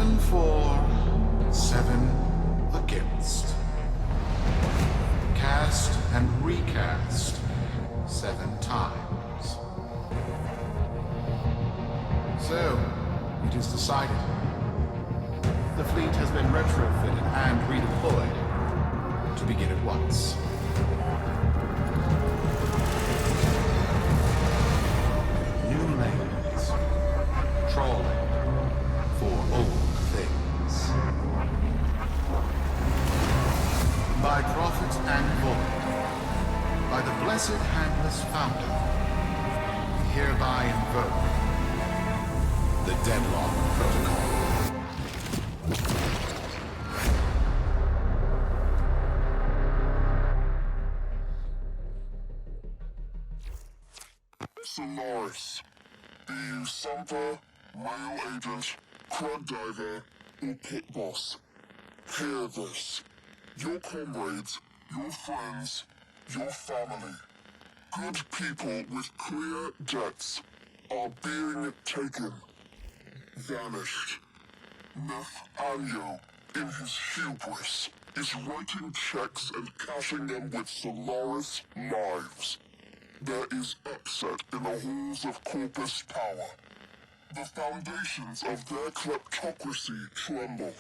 7 for, 7 against. Cast and recast 7 times. So, it is decided. The fleet has been retrofitted and redeployed to begin at once. New lanes. Trawling for old things. By prophet and void, by the blessed handless founder, we hereby invoke the Deadlock Protocol. Solaris. Be you Sumper, Rail Agent, Crud Diver, or Pit Boss. Hear this. Your comrades, your friends, your family, good people with clear debts are being taken. Vanished. Nathaniel, in his hubris, is writing checks and cashing them with Solaris lives. There is upset in the halls of Corpus power. The foundations of their kleptocracy tremble.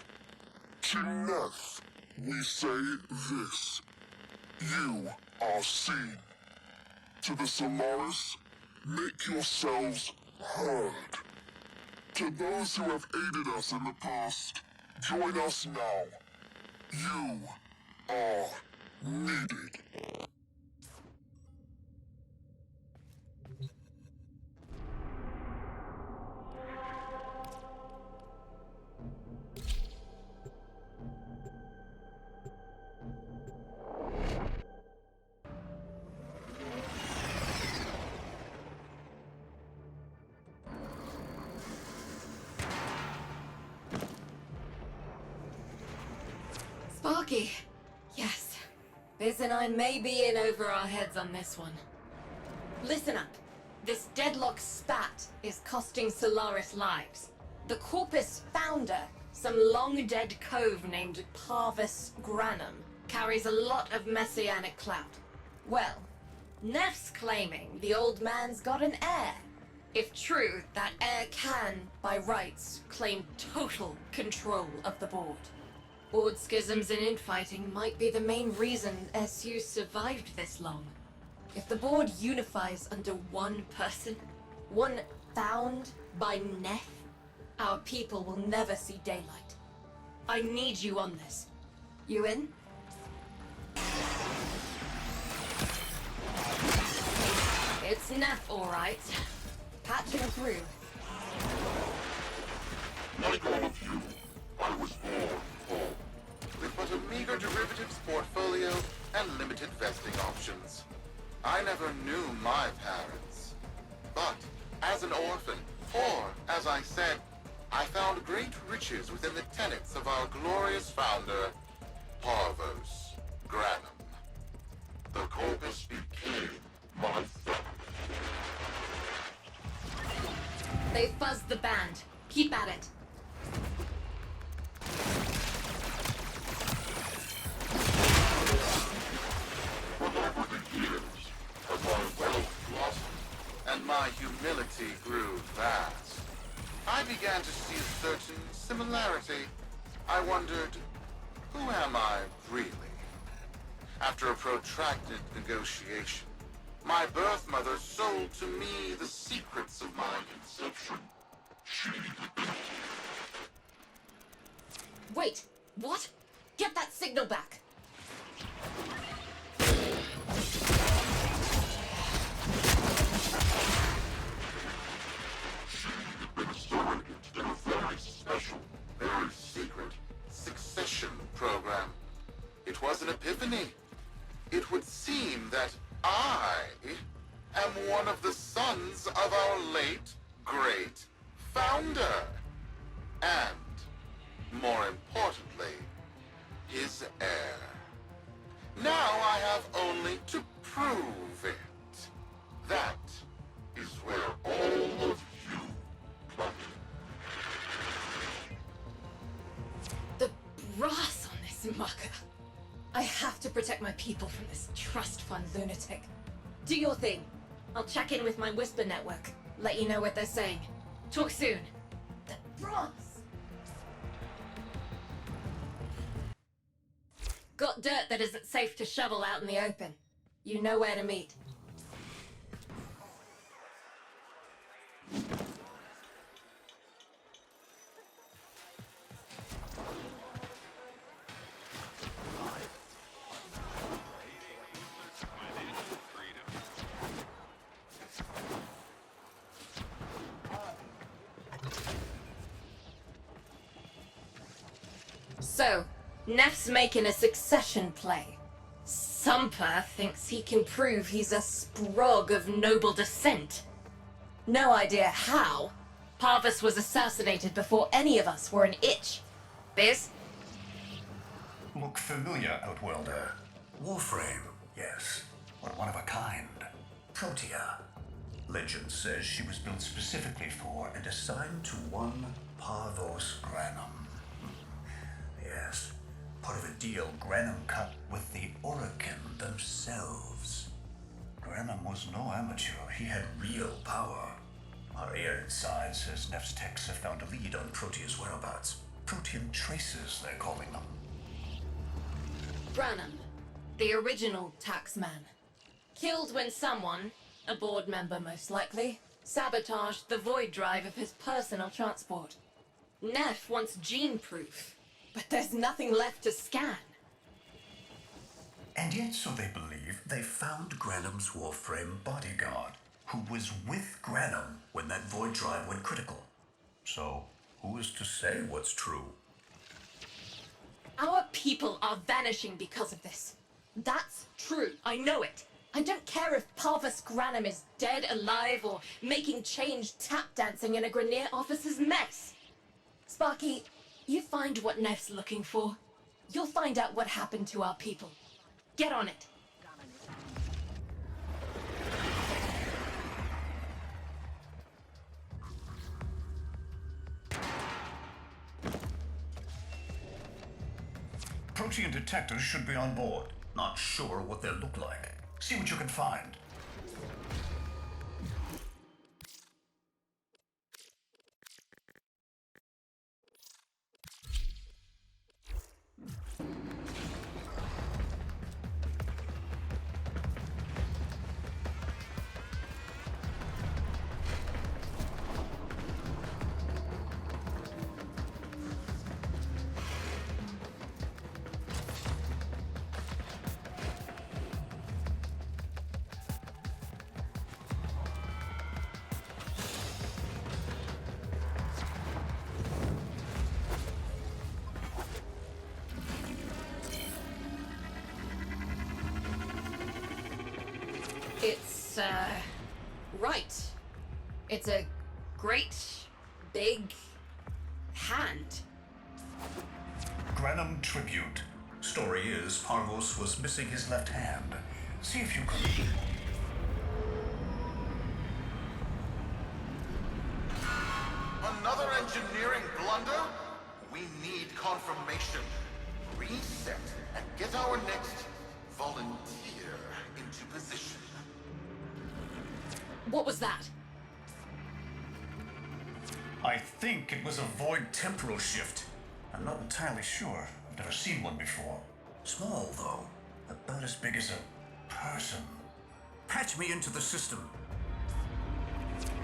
To Neth, we say this. You are seen. To the Solaris, make yourselves heard. To those who have aided us in the past, join us now. You are needed. Sparky. Yes. Biz and I may be in over our heads on this one. Listen up. This Deadlock spat is costing Solaris lives. The Corpus founder, some long-dead cove named Parvis Granum, carries a lot of messianic clout. Well, Neff's claiming the old man's got an heir. If true, that heir can, by rights, claim total control of the board. Board schisms and infighting might be the main reason SU survived this long. If the board unifies under one person, one found by Neff, our people will never see daylight. I need you on this. You in? It's Neff, all right. Patching through. Like all of you, I was born poor. With but a meager derivatives portfolio and limited vesting options. I never knew my parents. But as an orphan, or as I said, I found great riches within the tenets of our glorious founder, Parvos Granum. The Corpus became my family. They fuzzed the band. Keep at it. Over the years, as my wealth blossomed and my humility grew vast, I began to see a certain similarity. I wondered, who am I really? After a protracted negotiation, my birth mother sold to me the secrets of my conception. Wait, what? Get that signal back! In a very special, very secret succession program. It was an epiphany. It would seem that I am one of the sons of our late, great founder. And, more importantly, his heir. Now I have only to prove it. That is where all of you come in. protect my people from this trust fund lunatic. Do your thing. I'll check in with my Whisper network. Let you know what they're saying. Talk soon. The bronze! Got dirt that isn't safe to shovel out in the open. You know where to meet. So, Neff's making a succession play. Sumper thinks he can prove he's a sprog of noble descent. No idea how. Parvus was assassinated before any of us were an itch. Biz? Look familiar, Outworlder. Warframe, yes, but one of a kind. Protea. Legend says she was built specifically for and assigned to one Parvos Granum. Yes, part of a deal Granum cut with the Orokin themselves. Granum was no amateur. He had real power. Our air inside says Neff's techs have found a lead on Protea's whereabouts. Protean traces, they're calling them. Branham, the original taxman. Killed when someone, a board member most likely, sabotaged the void drive of his personal transport. Neff wants gene proof, but there's nothing left to scan. And yet, so they believe, they found Granum's Warframe bodyguard, who was with Granum when that void drive went critical. So, who is to say what's true? Our people are vanishing because of this. That's true, I know it. I don't care if Parvus Granum is dead, alive, or making change tap dancing in a Grenier officer's mess. Sparky, you find what Neff's looking for. You'll find out what happened to our people. Get on it. Protean detectors should be on board. Not sure what they'll look like. See what you can find. It's, right. It's a great, big hand. Granum tribute. Story is, Parvos was missing his left hand. See if you can... Another engineering blunder? We need confirmation. Reset and get our next volunteer into position. What was that? I think it was a void temporal shift. I'm not entirely sure. I've never seen one before. Small, though. About as big as a person. Patch me into the system.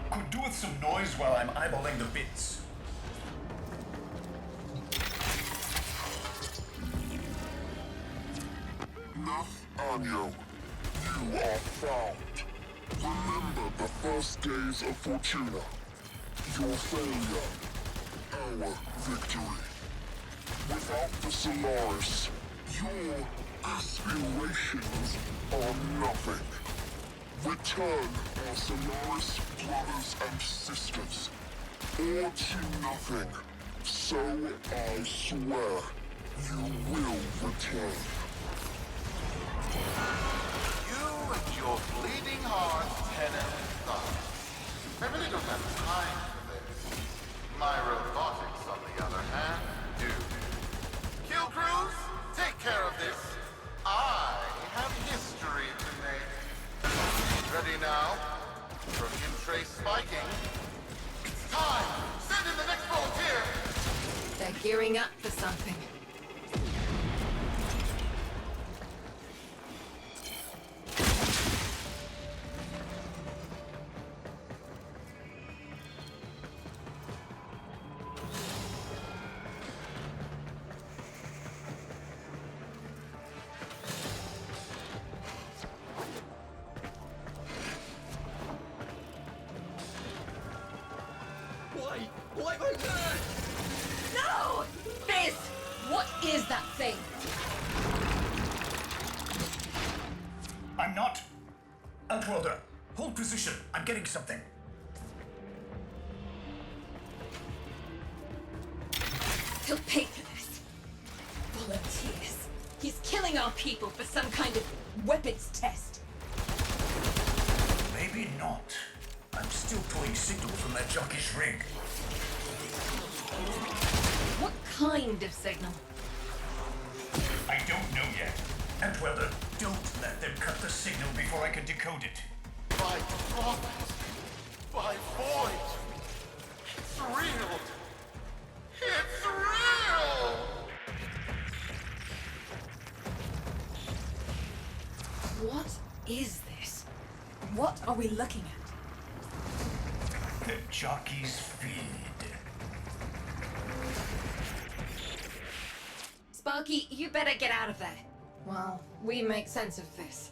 Could do with some noise while I'm eyeballing the bits. Anyo, you are found. Remember the first days of Fortuna. Your failure, our victory. Without the Solaris, your aspirations are nothing. Return our Solaris brothers and sisters, or to nothing. So I swear, you will return. You and your bleeding heart, tenant thought. I really don't have time for this. My robotics, on the other hand, do. Kill crews, take care of this. I Ready now? For in-tray spiking? It's time! Send in the next volunteer! They're gearing up for something. Why was that? No! Fizz! What is that thing? I'm not. Outworlder, hold position. I'm getting something. He'll pay for this. Volunteers. He's killing our people for some kind of weapons test. Maybe not. I'm still pulling signal from that jockish rig. What kind of signal? I don't know yet. Outworlder, don't let them cut the signal before I can decode it. By prophet! By void! It's real! It's real! What is this? What are we looking at? The jockey's feed. Sparky, you better get out of there. Well, we make sense of this.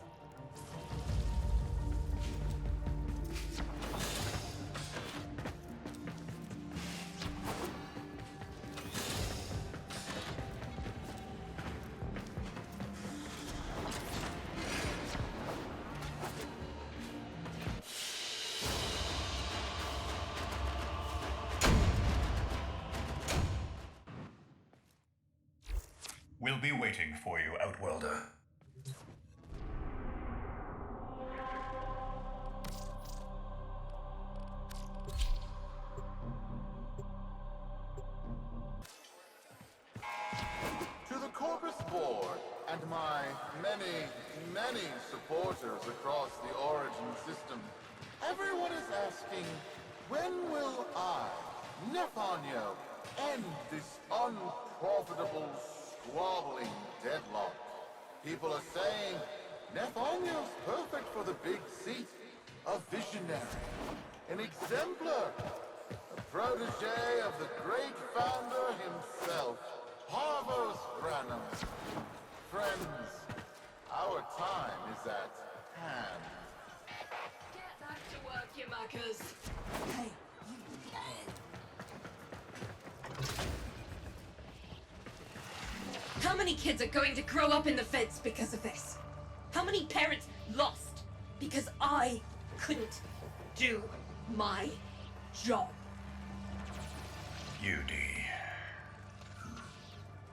We'll be waiting for you, Outworlder. To the Corpus Board and my many supporters across the Origin system, everyone is asking, when will I, Nefanyo, end this unprofitable, squabbling deadlock? People are saying, Nefanyo's perfect for the big seat, a visionary, an exemplar, a protege of the great founder himself, Harvos Branham. Friends, our time is at hand. Get back to work, you muckers. Hey, you. How many kids are going to grow up in the feds because of this? How many parents lost because I couldn't do my job? UD.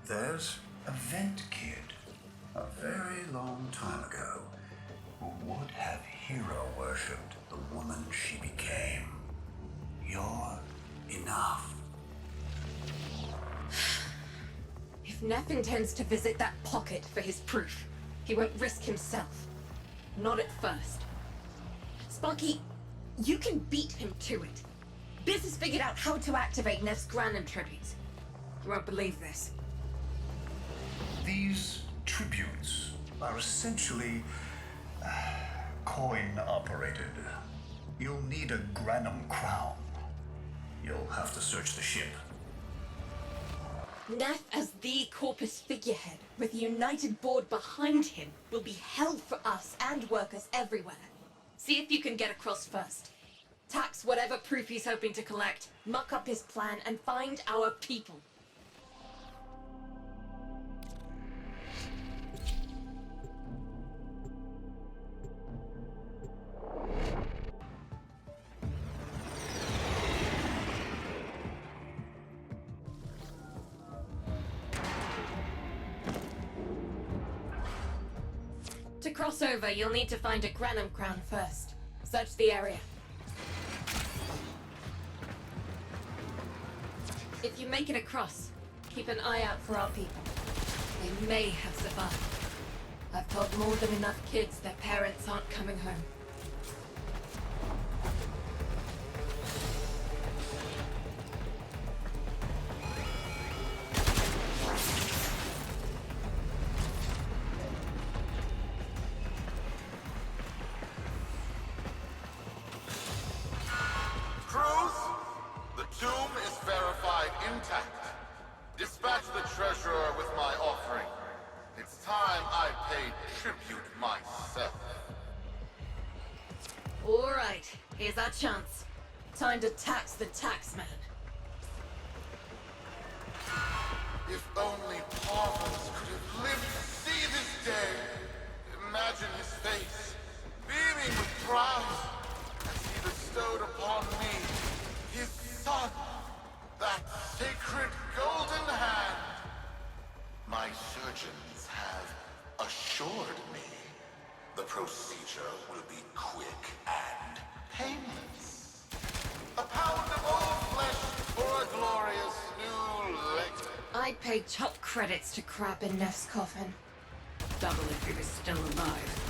There's a vent kid a very long time ago who would have hero worshipped the woman she became. You're enough. If Neff intends to visit that pocket for his proof, he won't risk himself. Not at first. Sparky, you can beat him to it. Biz has figured out how to activate Neff's Granum tributes. You won't believe this. These tributes are essentially coin-operated. You'll need a Granum crown. You'll have to search the ship. Neff as the Corpus figurehead, with a united board behind him, will be hell for us and workers everywhere. See if you can get across first. Tax whatever proof he's hoping to collect, muck up his plan, and find our people. To cross over, you'll need to find a Granum crown first. Search the area. If you make it across, keep an eye out for our people. They may have survived. I've told more than enough kids their parents aren't coming home. intact. Dispatch the treasurer with my offering. It's time I paid tribute myself. Alright, here's our chance. Time to tax the taxman. If only Parvus could have lived to see this day. Imagine his face, beaming with pride, as he bestowed upon me, his son, that sacred golden hand. My surgeons have assured me the procedure will be quick and painless. A pound of old flesh for a glorious new leg. I'd pay top credits to crap in Neff's coffin. Double if he was still alive.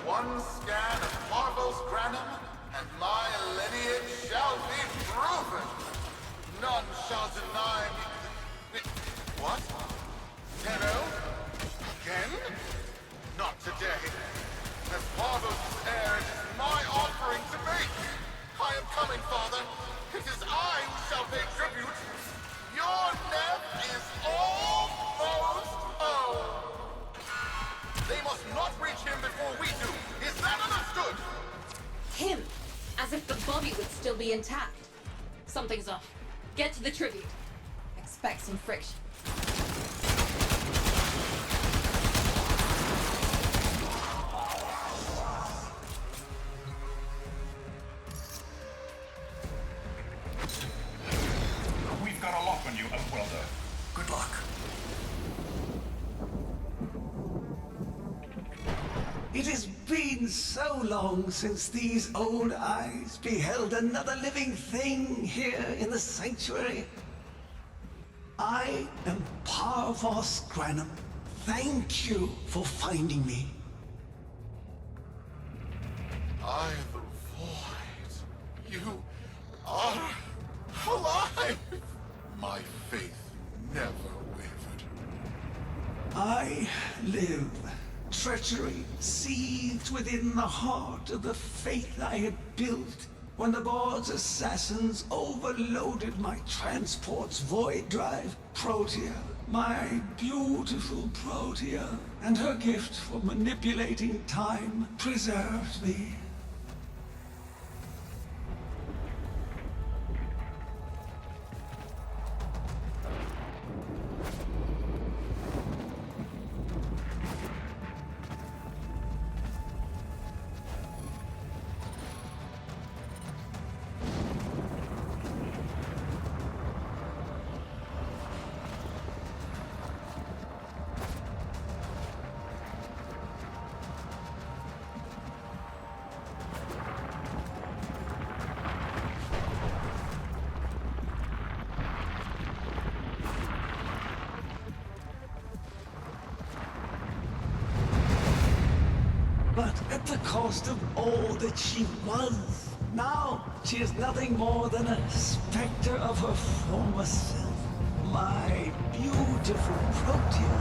One scan of Parvos Granum, and my lineage shall be proven. None shall deny me. What? Nero? Again? Not today. As Parvos' heir, it is my offering to make. I am coming, Father. It is I who shall pay tribute. Your death is almost home. They must not reach him before we do. Is that understood? Him! As if the body would still be intact. Something's off. Get to the tribute. Expect some friction. We've got a lock on you, Outwelder. Good luck. It has been so long since these old eyes beheld another living thing here in the sanctuary. I am Parvos Granum. Thank you for finding me. I the void. You are alive. My faith never wavered. I live. Treachery seethed within the heart of the faith I had built when the board's assassins overloaded my transport's void drive. Protea, my beautiful Protea, and her gift for manipulating time preserved me. But at the cost of all that she was. Now, she is nothing more than a specter of her former self. My beautiful Protea.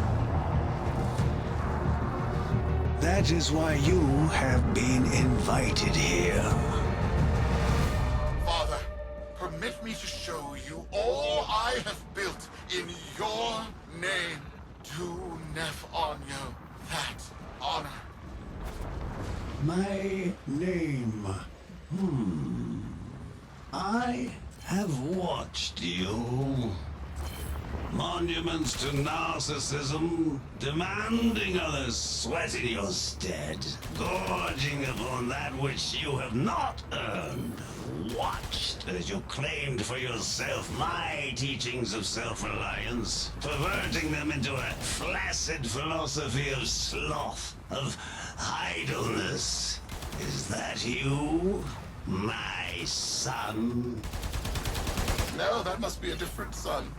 That is why you have been invited here. Father, permit me to show you all I have built in your name. To NekroArts that honor. My name. I have watched you. Monuments to narcissism, demanding others sweat in your stead, gorging upon that which you have not earned. Watched as you claimed for yourself my teachings of self-reliance, perverting them into a flaccid philosophy of sloth, of idleness. Is that you, my son? No, that must be a different son.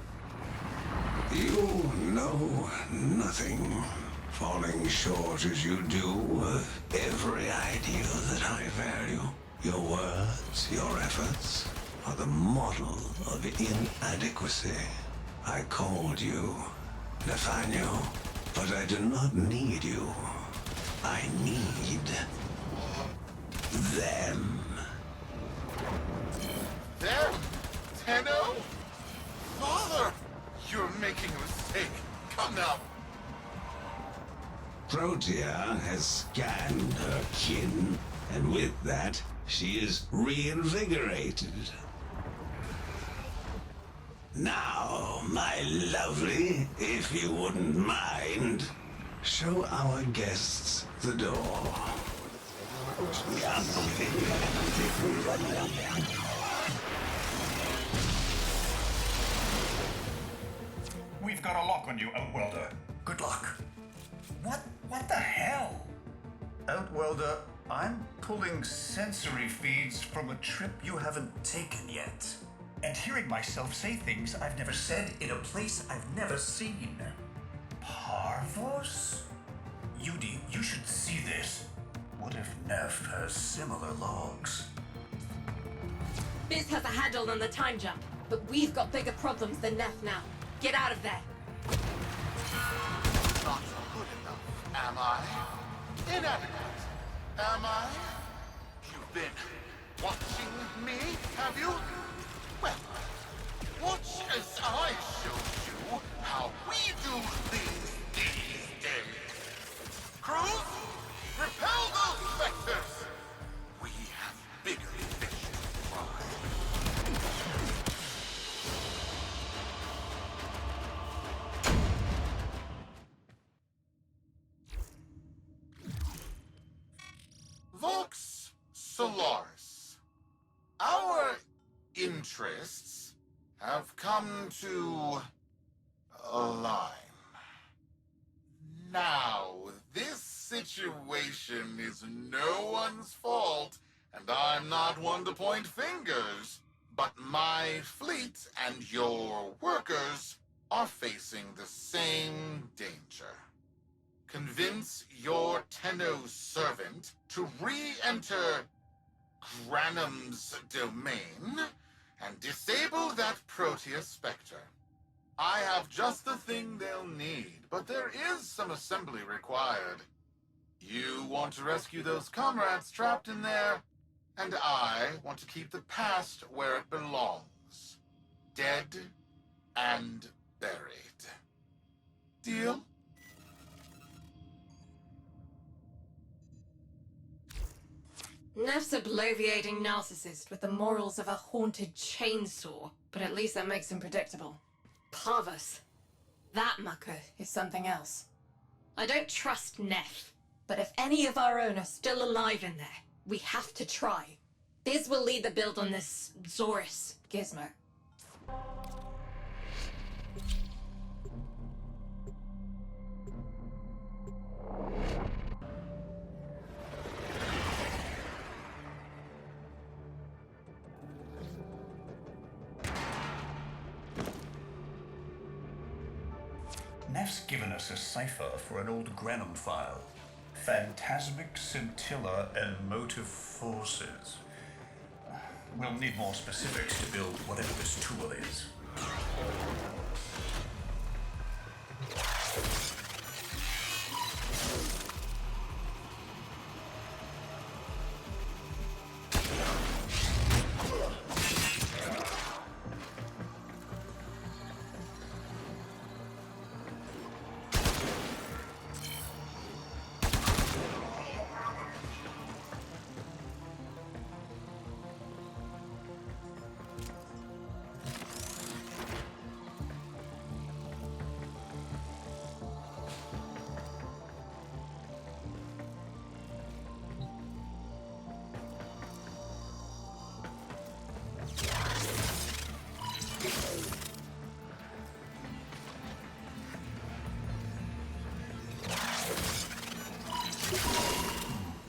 You know nothing. falling short as you do of every ideal that I value. Your words, your efforts, are the model of inadequacy. I called you, Nathaniel, but I do not need you. I need them. There? Tenno? Father! You're making a mistake. Come now. Protea has scanned her kin, and with that, she is reinvigorated. Now, my lovely, if you wouldn't mind, show our guests the door. We've got a lock on you, Outwelder. Good luck. What the hell? Outwelder, I'm pulling sensory feeds from a trip you haven't taken yet. And hearing myself say things I've never said in a place I've never seen. Parvos? Yudi, you should see this. What if Neff has similar logs? Biz has a handle on the time jump, but we've got bigger problems than Neff now. Get out of there. Not good enough, am I? Inadequate, am I? You've been watching me, have you? Well, watch as I show you how we do things these days. Crews, repel those specters! We have bigger fish to fry. Vox Solaris. Our interests have come to align. Now, this situation is no one's fault, and I'm not one to point fingers, but my fleet and your workers are facing the same danger. Convince your Tenno servant to re-enter Granum's domain and disable that Proteus Spectre. I have just the thing they'll need, but there is some assembly required. You want to rescue those comrades trapped in there, and I want to keep the past where it belongs. Dead and buried. Deal? Neff's a bloviating narcissist with the morals of a haunted chainsaw, but at least that makes him predictable. Parvus. That mucker is something else. I don't trust Neff, but if any of our own are still alive in there, we have to try. Biz will lead the build on this Zorus gizmo. Neff's given us a cipher for an old Granum file. Phantasmic scintilla and motive forces. We'll need more specifics to build whatever this tool is.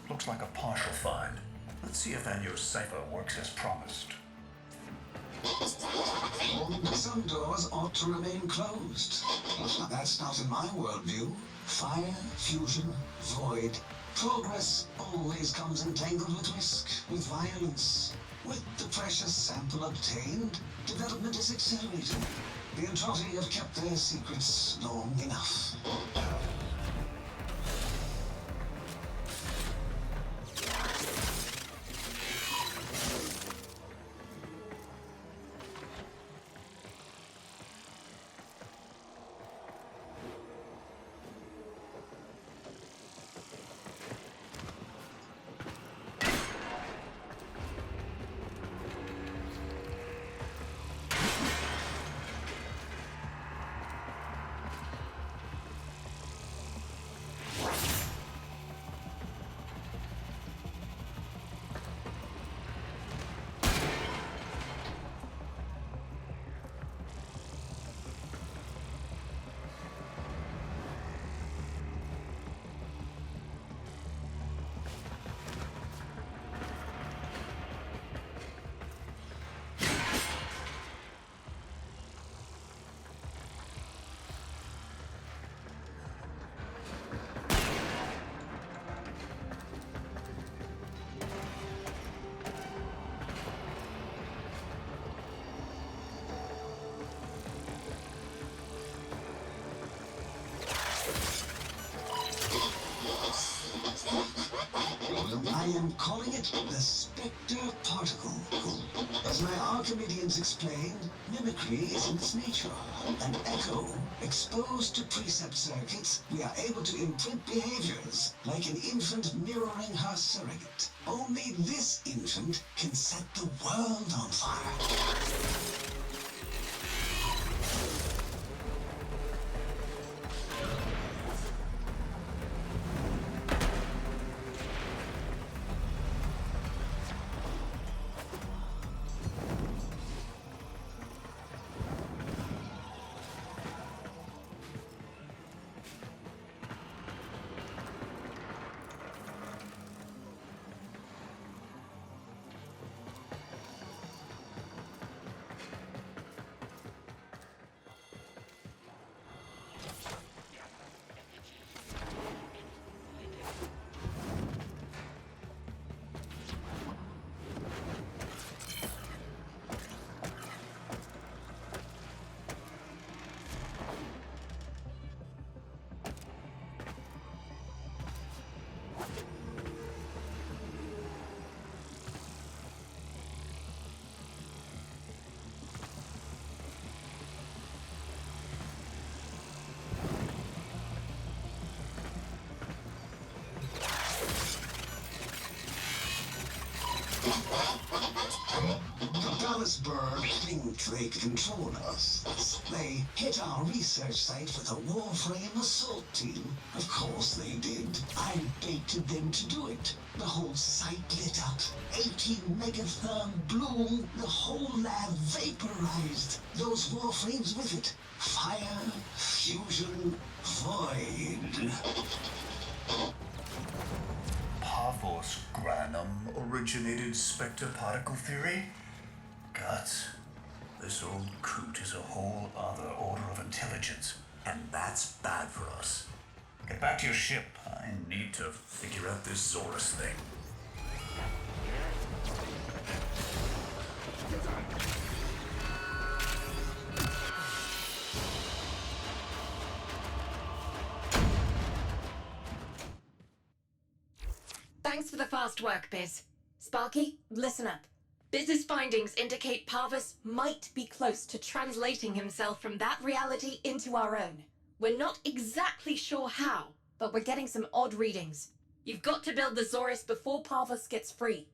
Looks like a partial find. Let's see if Anyo's cipher works as promised. Some doors ought to remain closed. That's not in my worldview. Fire, fusion, void. Progress always comes entangled with risk, with violence. With the precious sample obtained, development is accelerated. The Entrati have kept their secrets long enough. I am calling it the Spectre Particle. As my Archimedeans explained, mimicry is in its nature. An echo, exposed to precept circuits, we are able to imprint behaviors, like an infant mirroring her surrogate. Only this infant can set the world on fire. The Dallasburg think they control us. They hit our research site with a Warframe assault team. Of course they did. I baited them to do it. The whole site lit up. 18 megatherm bloom. The whole lab vaporized. Those Warframes with it. Fire, fusion, void. Parvos Granum originated Spectre particle theory? Guts. This old coot is a whole other order of intelligence, and that's bad for us. Get back to your ship. I need to figure out this Zorus thing. Thanks for the fast work, Biz. Sparky, listen up. Biz's findings indicate Parvus might be close to translating himself from that reality into our own. We're not exactly sure how, but we're getting some odd readings. You've got to build the Zorus before Parvus gets free.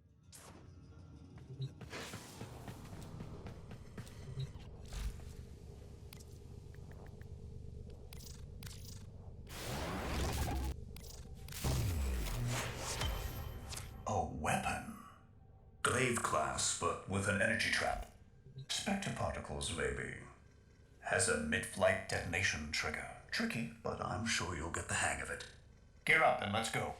A weapon? Glaive class, but with an energy trap. Spectre particles, maybe. Has a mid-flight detonation trigger. Tricky, but I'm sure you'll get the hang of it. Gear up and let's go.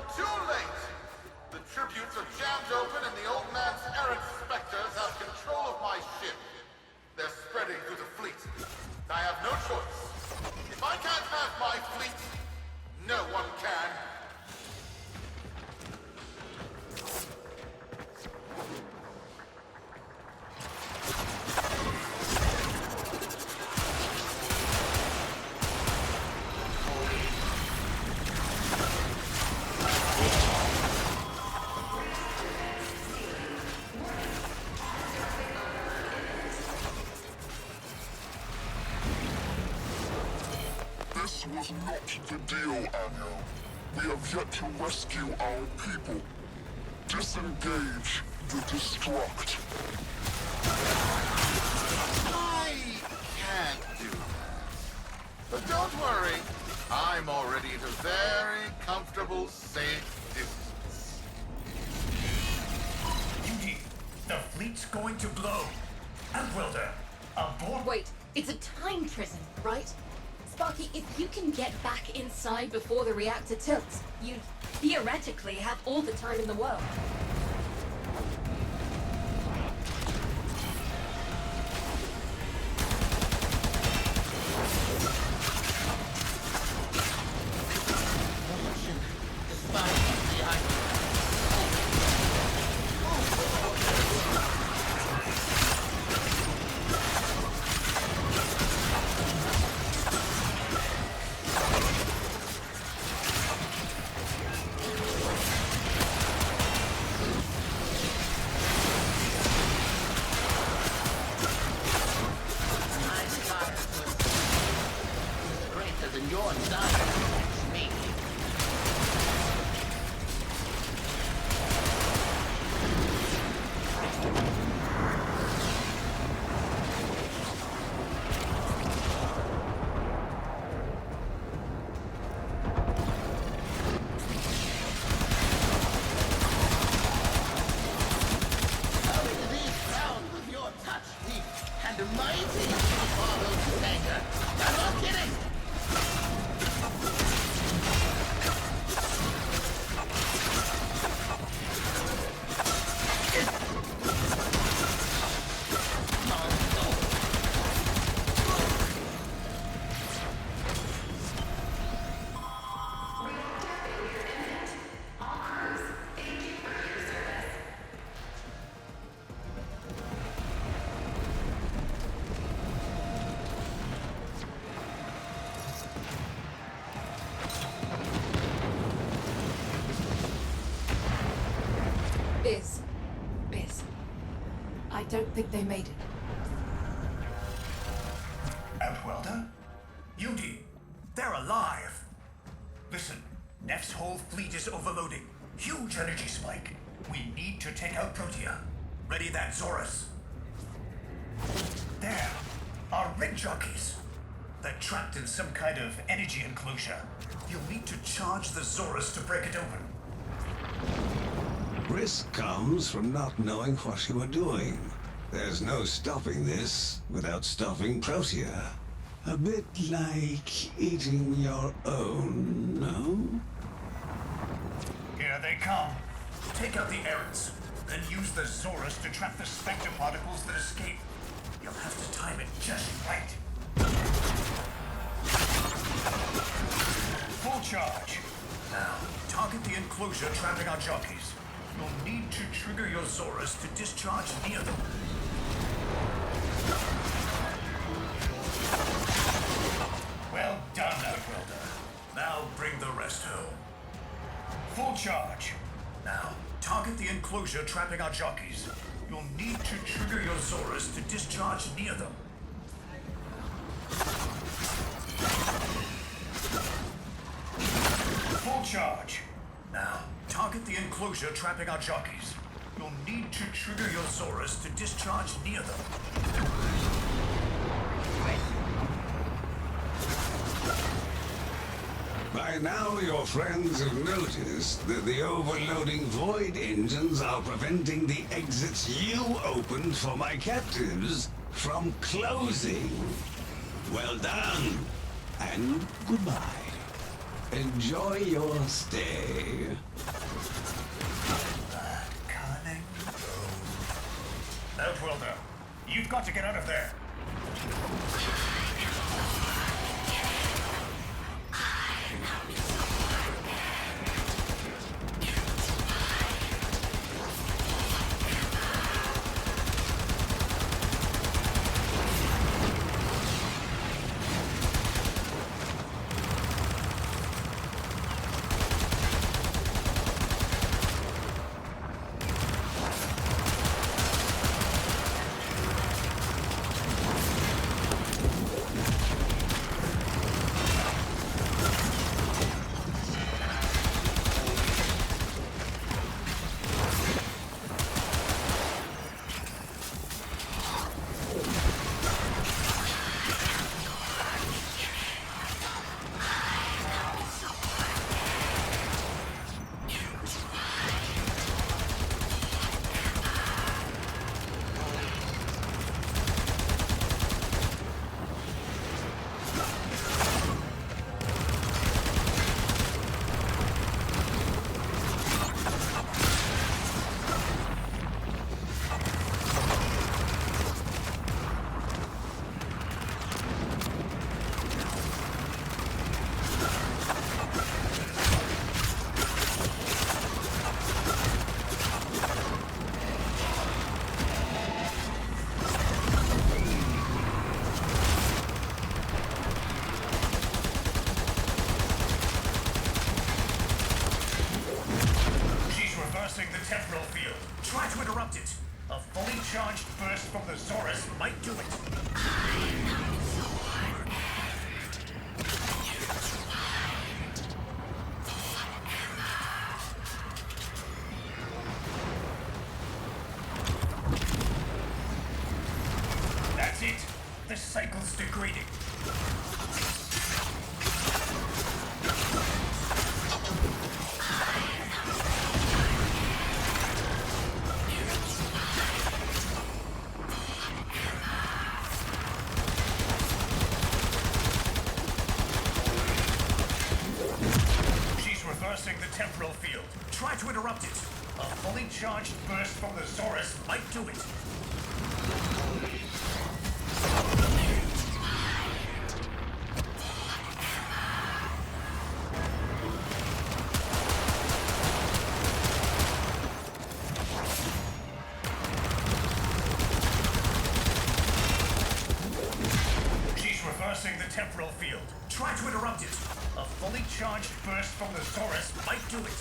You're too late! The tributes are jammed open and the old man's errant specters have control of my ship. They're spreading through the fleet. I have no choice. If I can't have my fleet, no one can. This was not the deal, Anyo. We have yet to rescue our people. Disengage the destruct. I can't do that. But don't worry. I'm already at a very comfortable, safe distance. Yugi, the fleet's going to blow. Outwelder, aboard. Wait, it's a time prison, right? Sparky, if you can get back inside before the reactor tilts, you theoretically have all the time in the world. Biz. I don't think they made it. Outwelder? Yugi, they're alive. Listen, Nef's whole fleet is overloading. Huge energy spike. We need to take out Protea. Ready that, Zorus. There, our rig jockeys. They're trapped in some kind of energy enclosure. You'll need to charge the Zorus to break it open. Risk comes from not knowing what you are doing. There's no stopping this without stopping Protea. A bit like eating your own, no? Here they come. Take out the errants, then use the Zorus to trap the Spectre particles that escape. You'll have to time it just right. Full charge. Now, target the enclosure trapping our jockeys. You'll need to trigger your Zorus to discharge near them. Well done, Outwelder. Now bring the rest home. Full charge. Now, target the enclosure trapping our jockeys. You'll need to trigger your Zorus to discharge near them. Full charge. Now, target the enclosure trapping our jockeys. You'll need to trigger your Zorus to discharge near them. By now, your friends have noticed that the overloading void engines are preventing the exits you opened for my captives from closing. Well done, and goodbye. Enjoy your stay. to get out of there. The temporal field. Try to interrupt it. A fully charged burst from the Zorus might do it. That's it. The cycle's degrading. Reversing the temporal field. Try to interrupt it. A fully charged burst from the Zorus might do it. She's reversing the temporal field. Try to interrupt it. A fully charged burst from the Zorus might do it.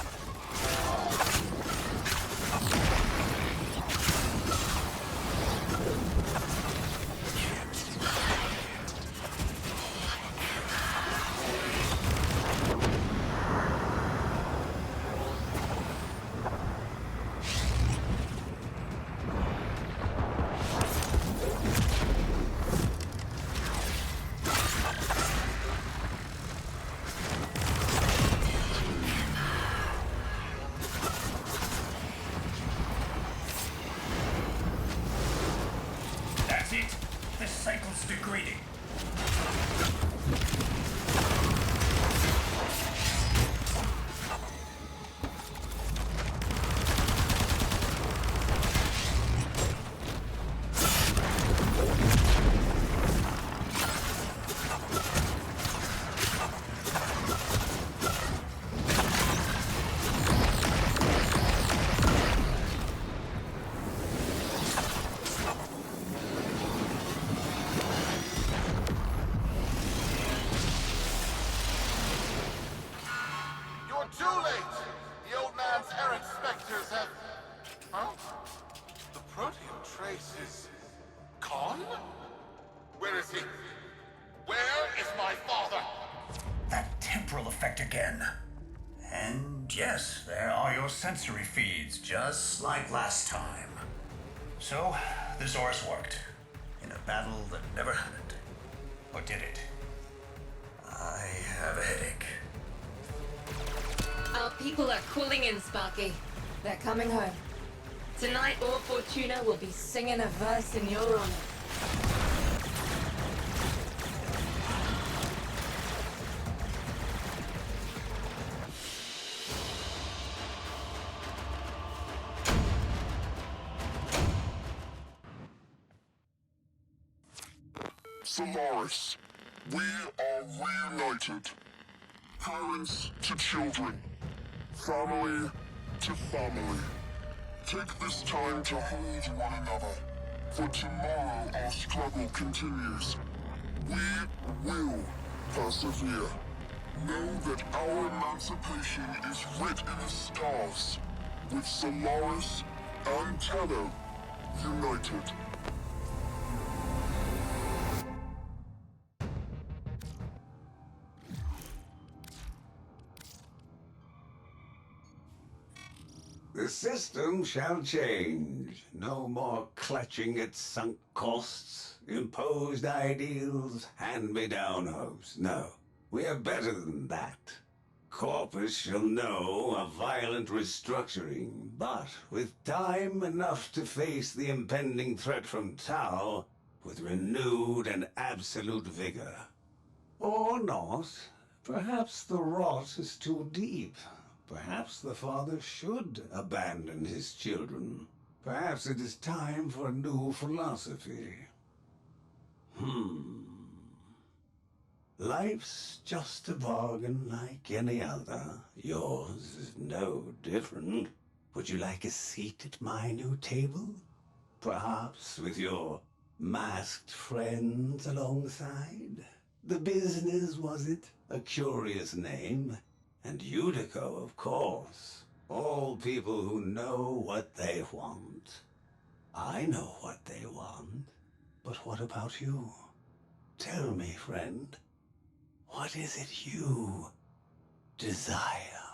The cycle's degrading. Too late! The old man's errant specters have... Huh? The protean trace is... gone? Where is he? Where is my father? That temporal effect again. And yes, there are your sensory feeds, just like last time. So, the Zorus worked. In a battle that never happened. Or did it? I have a headache. Our people are calling in, Sparky. They're coming home. Tonight, all Fortuna will be singing a verse in your honor. Solaris, we are reunited. Parents to children, family to family. Take this time to hold one another, for tomorrow our struggle continues. We will persevere. Know that our emancipation is writ in the stars, with Solaris and Tello united. The system shall change. No more clutching at sunk costs, imposed ideals, hand-me-down hopes. No, we are better than that. Corpus shall know a violent restructuring, but with time enough to face the impending threat from Tau with renewed and absolute vigor. Or not. Perhaps the rot is too deep. Perhaps the father should abandon his children. Perhaps it is time for a new philosophy. Life's just a bargain like any other. Yours is no different. Would you like a seat at my new table? Perhaps with your masked friends alongside? The business, was it? A curious name. And Udico, of course. All people who know what they want. I know what they want. But what about you? Tell me, friend. What is it you desire?